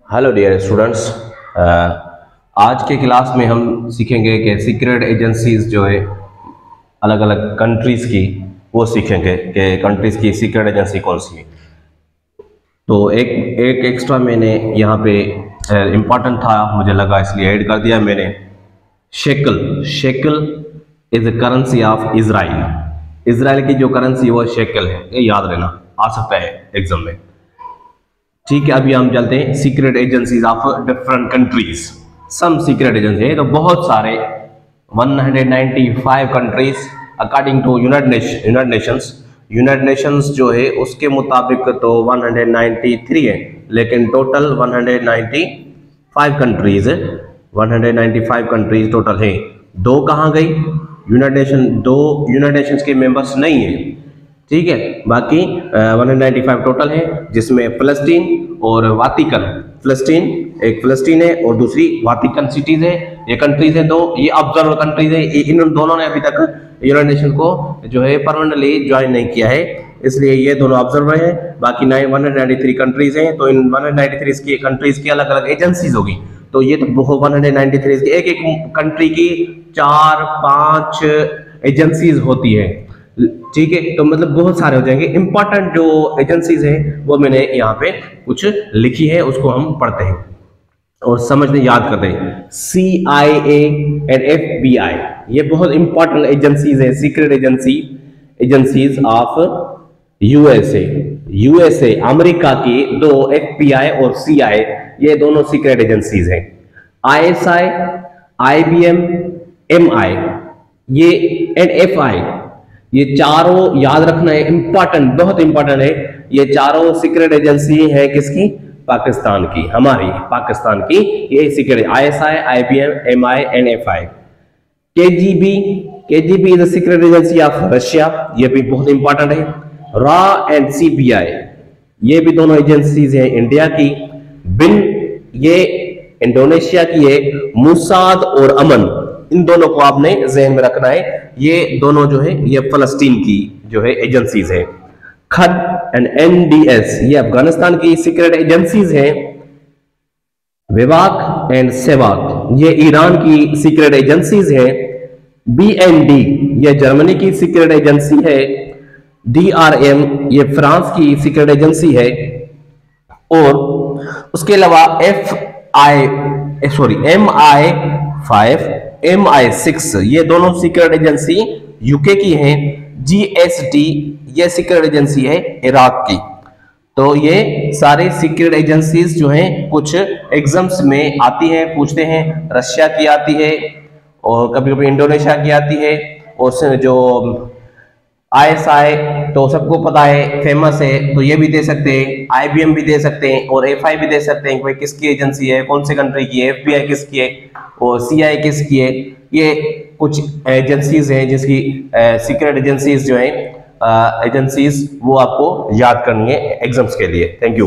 Hello dear students, आज के class में हम सीखेंगे कि सीक्रेट एजेंसीज जो है अलग अलग कंट्रीज़ की, वो सीखेंगे कि कंट्रीज़ की सीक्रेट एजेंसी कौन सी है। तो एक एक्स्ट्रा मैंने यहाँ पे इम्पॉर्टेंट था, मुझे लगा इसलिए ऐड कर दिया मैंने। Shackle is the currency of Israel. Israel की जो करेंसी वो शेकल है, ये याद रहना, आ सकता है एग्जाम में। ठीक है, अभी हम चलते हैं secret agencies of different countries. Some secret agency है तो बहुत सारे 195 countries according to United Nations जो है उसके मुताबिक तो 193 है, लेकिन टोटल 195 कंट्रीज है। 195 कंट्रीज टोटल है। दो कहाँ गई? दो यूनाइटेड नेशंस के मेंबर्स नहीं है। ठीक है, बाकी 195 टोटल है, जिसमें फ़लस्तीन और वातिकन। फ़लस्तीन है और दूसरी वातिकन सिटीज है। ये कंट्रीज है, दो ये ऑब्जर्वर कंट्रीज है। इन दोनों ने अभी तक यूनाइटेड नेशन को जो है परमानेंटली ज्वाइन नहीं किया है, इसलिए ये दोनों ऑब्जर्वर है। बाकी 193 कंट्रीज हैं, तो इन 193 की कंट्रीज की अलग अलग एजेंसीज होगी। तो ये तो 193 की एक कंट्री की 4-5 एजेंसीज होती है। ठीक है, तो मतलब बहुत सारे हो जाएंगे। इंपॉर्टेंट जो एजेंसीज हैं वो मैंने यहाँ पे कुछ लिखी है, उसको हम पढ़ते हैं और समझने याद करते हैं। CIA एंड FBI ये बहुत इंपॉर्टेंट एजेंसीज है, secret agencies of USA America की दो FBI और CIA, ये दोनों सीक्रेट एजेंसीज हैं। ISI, IBM, MI ये एंड FI, ये चारों याद रखना है, इंपॉर्टेंट, बहुत इंपॉर्टेंट है। ये चारों सीक्रेट एजेंसी है किसकी? पाकिस्तान की, हमारी पाकिस्तान की ये secret. ISI, IBM, MI and FI। KGB is a secret agency of Russia, ये भी बहुत इंपॉर्टेंट है। RA एंड CBI ये भी दोनों एजेंसीज हैं इंडिया की। बिन ये इंडोनेशिया की है। मुसाद और अमन, इन दोनों को आपने जहन में रखना है। ये दोनों जो है ये फलस्तीन की जो है एजेंसीज है। खड एंड NDS ये अफगानिस्तान की सीक्रेट एजेंसीज हैं। विवाक एंड सेवाक ये ईरान की सीक्रेट एजेंसीज है। BND ये जर्मनी की सीक्रेट एजेंसी है। DRM ये फ्रांस की सीक्रेट एजेंसी है। और उसके अलावा MI5 MI6 ये दोनों सीक्रेट एजेंसी यूके की हैं। GST ये सीक्रेट एजेंसी है इराक की। तो ये सारे सीक्रेट एजेंसीज जो हैं कुछ एग्जाम्स में आती हैं, पूछते हैं। रशिया की आती है और कभी कभी इंडोनेशिया की आती है। और जो ISI तो सबको पता है, फेमस है, तो ये भी दे सकते हैं। IBM भी दे सकते हैं और FI भी दे सकते हैं कि भाई किसकी एजेंसी है, कौन से कंट्री की है। FBI किसकी है और CI किसकी है। ये कुछ एजेंसीज हैं जिसकी सीक्रेट एजेंसीज जो है एजेंसीज वो आपको याद करनी है एग्जाम्स के लिए। Thank you.